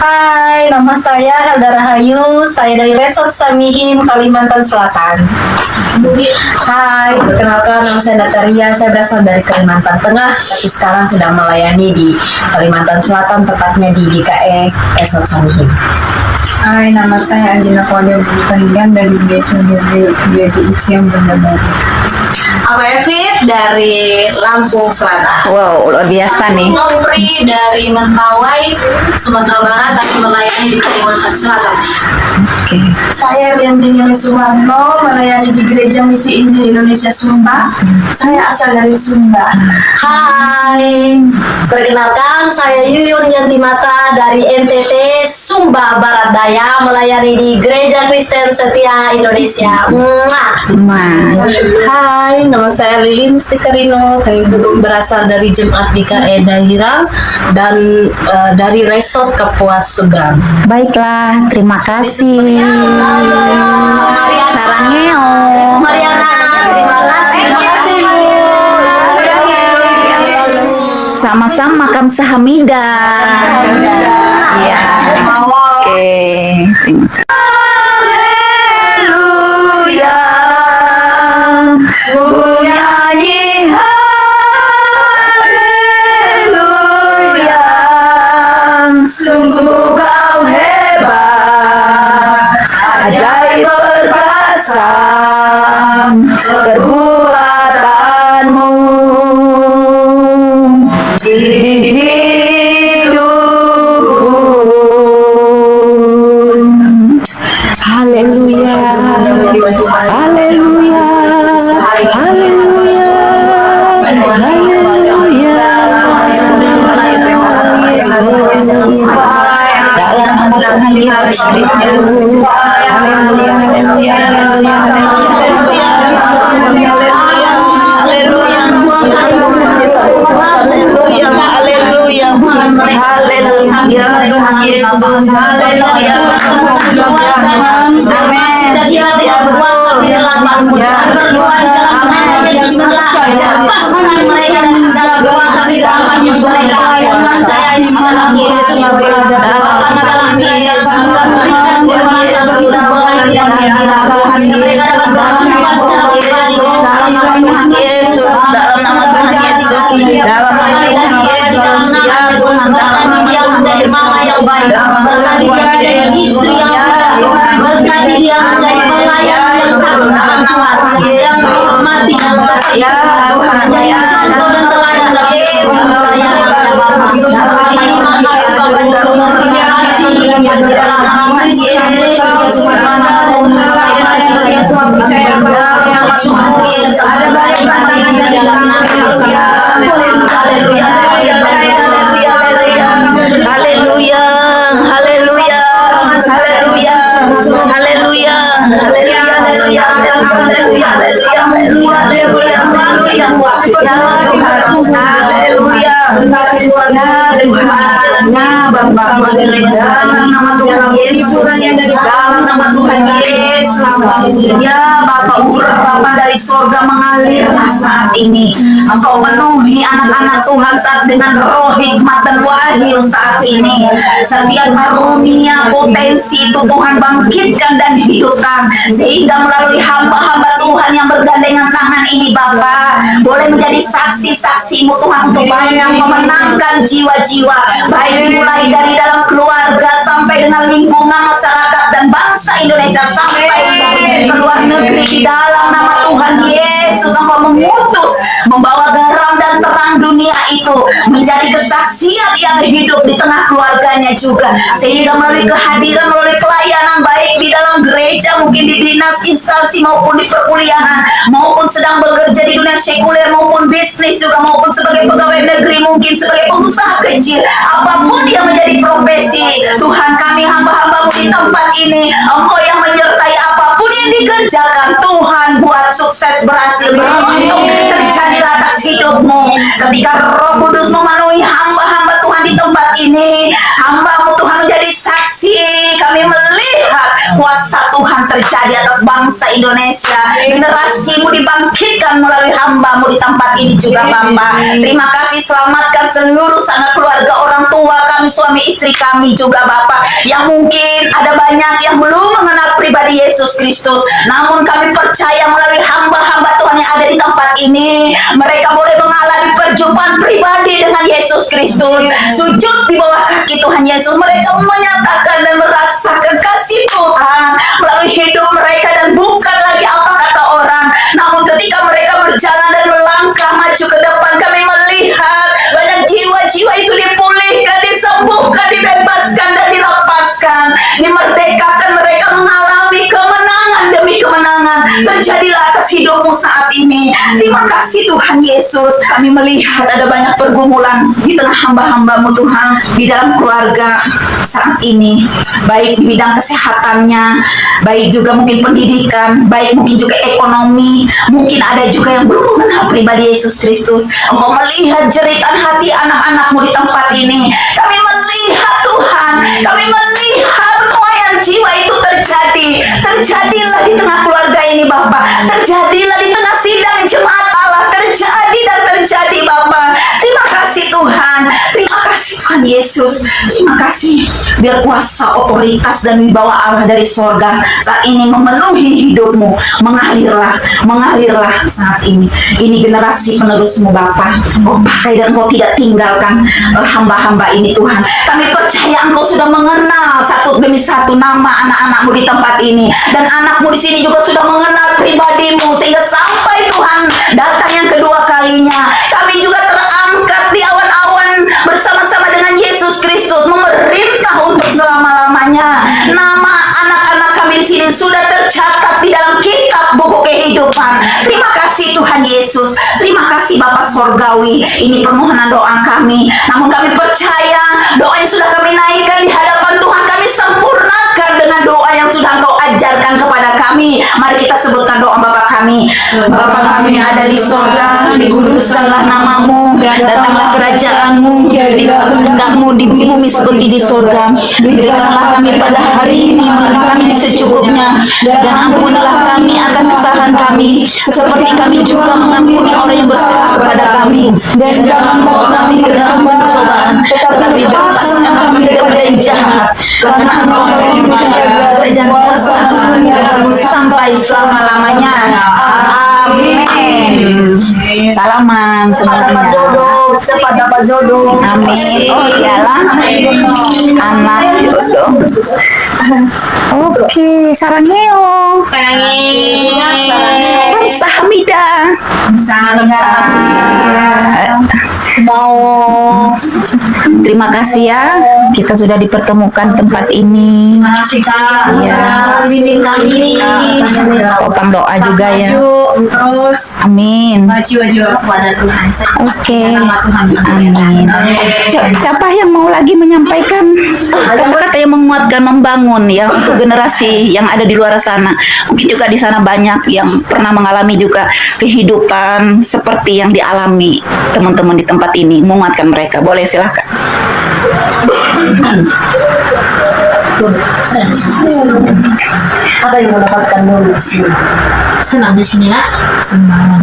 Hai, nama saya Helda Rahayu. Saya dari Resort Samihim, Kalimantan Selatan. Hai, perkenalkan nama saya Natalia. Saya berasal dari Kalimantan Tengah, tapi sekarang sedang melayani di Kalimantan Selatan, tepatnya di GKE Resort Samihim. Hai, nama saya Anjina Kodia Bukangan dari GDIC yang benar. Aku Evit dari Lampung Selatan. Wow, luar biasa nih. Nopri dari Mentawai, Sumatera Barat, tapi melayani di Kalimantan Selatan. Oke. Saya Riantini Sumarno, melayani di Gereja Misi Injil Indonesia Sumba. Saya asal dari Sumba. Hai, perkenalkan saya Yuyun Yantimata dari NTT Sumba Barat Daya, melayani di Gereja Kristen Setia Indonesia. Hai, nama saya Lili Mustikarino. Saya berasal dari Jemaat GKE Daira dan dari Resort Kapuas Seberang. Baiklah, terima kasih. Sarangnya Mariana, terima kasih. sama-sama kamsahamnida. Ya. Oke. Terima kasih. Haleluya. Ku nyanyi haleluya. Sungguh kau hebat, ajaib perkasa perbuatanmu di hidupku. Haleluya, haleluya, haleluya, haleluya. Dalam nama Tuhan Yesus Kristus. Haleluya, haleluya, haleluya, haleluya, haleluya, haleluya, haleluya, haleluya, Tuhan Yesus, haleluya, dalam nama Tuhan Yesus, dalam nama Tuhan Yesus, ya Bapa Bapa dari sorga mengalir saat ini. Engkau penuhi anak-anak Tuhan saat dengan roh hikmat dan wahyu saat ini. Setiap karunia potensi itu Tuhan bangkitkan dan dihidupkan, sehingga melalui hamba-hamba Tuhan yang bergandengan tangan ini Bapa boleh menjadi saksi-saksi-Mu Tuhan untuk banyak memenangkan jiwa-jiwa, baik dimulai dari dalam keluarga sampai dengan lingkungan masyarakat dan bangsa Indonesia sampai ke luar negeri. Di dalam nama Tuhan Yesus Engkau memutus membawa garam dan terang dunia itu menjadi kesaksian yang hidup di tengah keluarganya juga, sehingga melalui kehadiran, melalui pelayanan baik di dalam gereja, mungkin di dinas instansi maupun di perkuliahan, maupun sedang bekerja di dunia sekuler maupun bisnis juga, maupun sebagai pegawai negeri, mungkin sebagai pengusaha kecil, apapun yang menjadi profesi Tuhan, kami hamba-hamba-Mu di tempat ini, Engkau yang menyertai apapun yang dikerjakan Tuhan, buat sukses, berhasil, beruntung terjadi atas hidupmu. Ketika Roh Kudus memenuhi hamba-hamba Tuhan di tempat ini, hamba-Mu Tuhan menjadi saksi, kami melihat kuasa Tuhan terjadi atas bangsa Indonesia. Generasimu dibangkitkan melalui hamba-Mu di tempat ini juga Bapa. Terima kasih, selamatkan seluruh sanak keluarga, orang tua kami, suami istri kami juga Bapa, yang mungkin ada banyak yang belum mengenal pribadi Yesus Kristus. Namun kami percaya melalui hamba-hamba Tuhan yang ada di tempat ini, mereka boleh mengalami perjumpaan pribadi dengan Yesus Kristus. Sujud di bawah kaki Tuhan Yesus, mereka menyatakan dan merasakan kasih Tuhan melalui hidup mereka, dan bukan lagi apa kata orang. Namun ketika mereka berjalan dan melangkah maju ke depan, kami melihat banyak jiwa-jiwa itu dipulihkan, disembuhkan, dibebaskan, dan dilepaskan, dimerdekakan. Mereka mengalami kemenangan demi kemenangan. Terjadilah atas hidupmu saat ini. Terima kasih Tuhan Yesus. Kami melihat ada banyak pergumulan di tengah hamba-hamba-Mu Tuhan, di dalam keluarga saat ini, baik di bidang kesehatannya, baik juga mungkin pendidikan, baik mungkin juga ekonomi. Mungkin ada juga yang belum mengenal pribadi Yesus Kristus. Engkau melihat jeritan hati anak-anak-Mu di tempat ini. Kami melihat Tuhan, kami melihat penuaian jiwa itu terjadi. Terjadilah di tengah keluarga ini Bapa. Terjadilah di tengah sidang jemaat Allah. Terjadi dan terjadi Bapa. Terima kasih Tuhan. Terima kasih Tuhan Yesus. Terima kasih. Biar kuasa, otoritas, dan wibawa Allah dari sorga saat ini memenuhi hidupmu. Mengalirlah saat ini. Ini generasi penerusmu Bapa. Kau pakai dan Kau tidak tinggalkan hamba-hamba ini Tuhan. Kami percaya Engkau sudah mengenal satu demi satu nama anak-anak-Mu di tempat ini, dan anak-Mu di sini juga sudah mengenal pribadi-Mu, sehingga sampai Tuhan datang yang kedua kalinya, kami juga terangkat di awan-awan bersama-sama dengan Yesus Kristus, memerintah untuk selama-lamanya. Nama anak-anak kami di sini sudah tercatat di dalam kitab buku kehidupan. Terima kasih Tuhan Yesus. Terima kasih Bapa Sorgawi. Ini permohonan doa kami. Namun kami percaya doa yang sudah kami naikkan di hadapan Tuhan, kami sempurnakan dengan doa yang sudah Engkau ajarkan kepada kami. Mari kita sebutkan doa Bapa kami. Bapa kami yang ada di sorga, dikuduskanlah nama-Mu, datanglah kerajaan-Mu, jadilah kehendak-Mu di bumi seperti di sorga. Berikanlah kami pada hari ini makan kami secukupnya, dan ampunilah kami akan kesalahan kami, seperti kami juga mengampuni orang yang bersalah kepada kami. Dan jangan bawa kami ke dalam pencobaan, tetapi bebaskanlah kami daripada yang jahat. Karena Engkau yang menjaga kerajaan kuasa sampai selama-lamanya. Amin. Salaman semuanya. Cepat dapat jodoh. Amin. Oh iyalah, anak jodoh. Oke, sarangeo. Kamsahamnida. Mau Terima kasih ya, kita sudah dipertemukan tempat ini. kasih Kak, Ya. bimbing kami. Topang doa juga ya. Terus Amin. jiwa-jiwa kepada Tuhan. Oke. Nama Tuhan. Amin. Siapa yang mau lagi menyampaikan kata-kata yang menguatkan, membangun ya untuk generasi yang ada di luar sana. Mungkin juga di sana banyak yang pernah mengalami juga kehidupan seperti yang dialami teman-teman di tempat ini. Menguatkan mereka. Boleh, silahkan. Apa yang mendapatkan di sini? Senang di sini lah. Senang,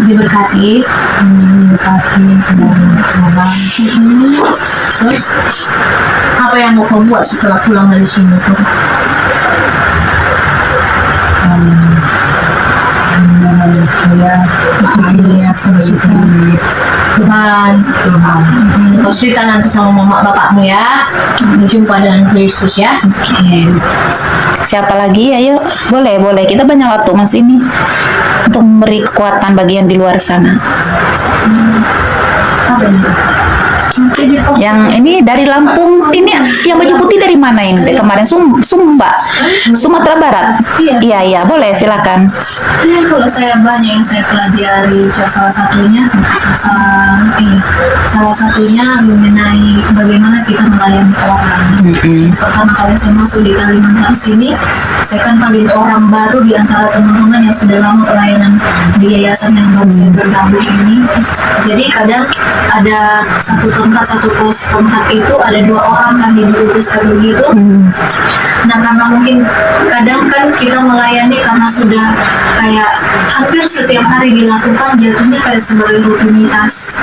Diberkati. Terus apa yang mau kau buat setelah pulang dari sini? Tuhan, kau cerita nanti sama mama bapakmu ya. Berjumpa dengan Kristus ya. Siapa lagi? Ayo, boleh. Kita banyak waktu mas ini untuk memberi kekuatan bagi yang di luar sana. apa ini? Yang ini dari Lampung, ini yang baju putih dari mana ini? Kemarin Sumba, Sumatera Barat. Iya, boleh silakan. Ya, kalau saya banyak yang saya pelajari, salah satunya mengenai bagaimana kita melayani orang. Pertama kali saya masuk di Kalimantan sini, saya kan paling orang baru di antara teman-teman yang sudah lama pelayanan di yayasan yang baru saya bergabung ini. Jadi kadang ada satu tempat itu ada 2 orang kan diutuskan begitu. Nah karena mungkin kadang kan kita melayani karena sudah kayak hampir setiap hari dilakukan, jatuhnya kayak sebagai rutinitas.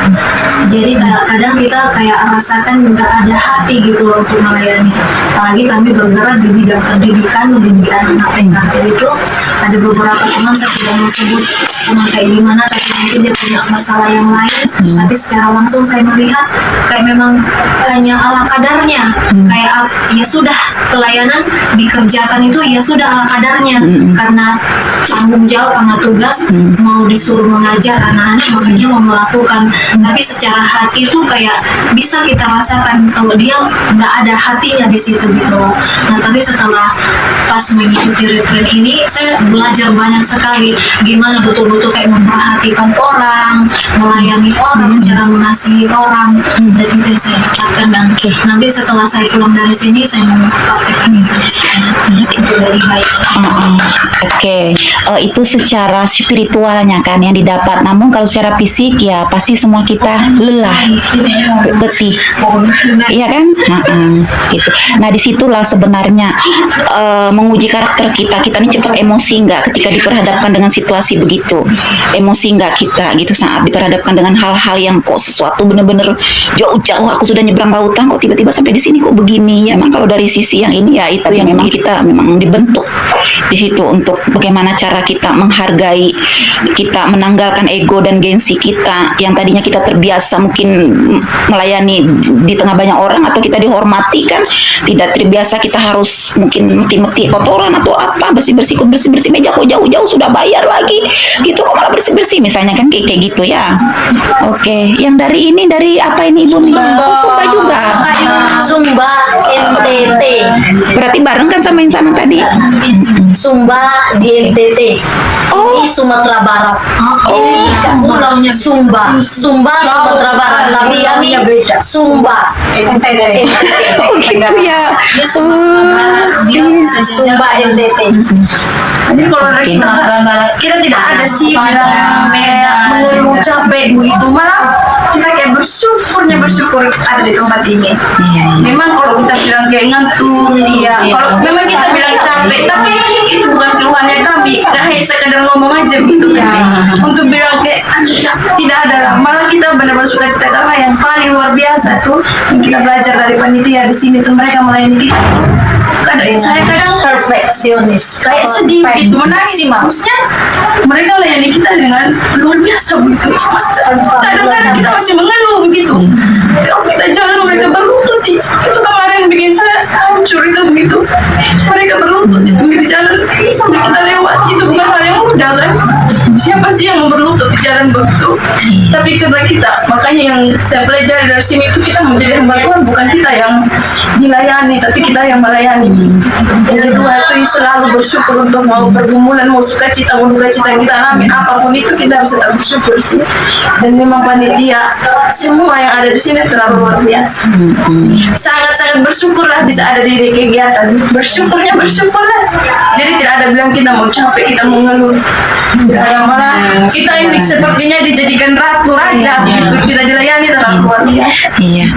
Jadi kadang kita kayak rasakan nggak ada hati gitu loh untuk melayani. Apalagi kami bergerak di bidang pendidikan, mendidik anak TK gitu. Ada beberapa teman, saya tidak mau sebut teman kayak gimana, tapi mungkin dia punya masalah yang lain. Tapi secara langsung saya melihat kayak memang hanya ala kadarnya. Kayak ya sudah, pelayanan dikerjakan itu ya sudah ala kadarnya. Karena tanggung jawab, karena tugas, mau disuruh mengajar anak-anak makanya mau melakukan. Tapi secara hati itu kayak bisa kita rasakan kalau dia nggak ada hatinya di situ gitu loh. Nah tapi setelah pas mengikuti retreat ini, saya belajar banyak sekali gimana betul-betul kayak memperhatikan orang, melayani orang, cara mengasihi orang. Dan itu yang saya dapatkan, dan nanti setelah saya pulang dari sini saya mau mempraktikkan itu di sana. Itu dari baik. Oke, itu secara spiritualnya kan yang didapat. Namun kalau secara fisik ya pasti semua kita lelah, letih, iya kan? Gitu. Nah disitulah sebenarnya menguji karakter kita. Kita ini cepat emosi nggak ketika diperhadapkan dengan situasi begitu? Emosi nggak kita gitu saat diperhadapkan dengan hal-hal yang kok sesuatu bener-bener jauh-jauh, aku sudah nyebrang lautan kok tiba-tiba sampai di sini kok begini ya. Memang kalau dari sisi yang ini ya itu yang memang kita memang dibentuk di situ untuk bagaimana cara kita menghargai, kita menanggalkan ego dan gengsi kita yang tadinya kita terbiasa mungkin melayani di tengah banyak orang atau kita dihormati kan, tidak terbiasa kita harus mungkin meti-meti kotoran atau apa, bersih-bersih meja kok jauh-jauh sudah bayar lagi gitu kok malah bersih-bersih misalnya kan kayak gitu ya. Oke, yang dari ini dari apa ini Ibu? Sumba juga. Sumba NTT. Berarti bareng kan sama yang sana tadi. Sumba di NTT. Ini Sumatera Barat. Ini pulaunya Sumba. Sumatera Barat. Tapi kami Sumba NTT. Gitu ya. Sumba NTT. Jadi kalau dari kita tidak ada sih bilang mengeluh capek begitu, malah kita kayak bersyukur ada di tempat ini. Memang kalau kita bilang kayak ngantuk, kalau memang kita bilang capek, tapi itu bukan keluhannya kami, nggak hanya sekadar ngomong aja gitu kan. Untuk bilang kayak tidak ada lah, malah kita benar-benar suka cita karena yang paling luar biasa tuh yang kita belajar dari panitia di sini tuh, mereka melayani kita. Saya kadang Perfeksionis. kayak sedih gitu, menangis maksudnya mereka layani kita dengan luar biasa begitu. Kadang-kadang kita masih mengeluh begitu, kalau kita jalan mereka berlutut, itu kemarin bikin saya hancur itu begitu. Mereka berlutut di pinggir jalan sampai kita lewat, itu bukan hal yang mudah kan. Siapa sih yang mau berlutut di jalan begitu? Tapi karena kita, makanya yang saya pelajari dari sini itu kita menjadi hamba Tuhan, bukan kita yang dilayani tapi kita yang melayani. Yang kedua itu selalu bersyukur untuk mau pergumulan, mau sukacita, mau dukacita yang kita alami, apapun itu kita harus tetap bersyukur sih. Dan memang panitia semua yang ada di sini terlalu luar biasa. Sangat-sangat bersyukurlah bisa ada di kegiatan. Bersyukurlah. Jadi tidak ada bilang kita mau capek, kita mau ngeluh. Tidak ada, malah kita ini sepertinya dijadikan ratu raja gitu. Kita dilayani terlalu luar biasa. Iya.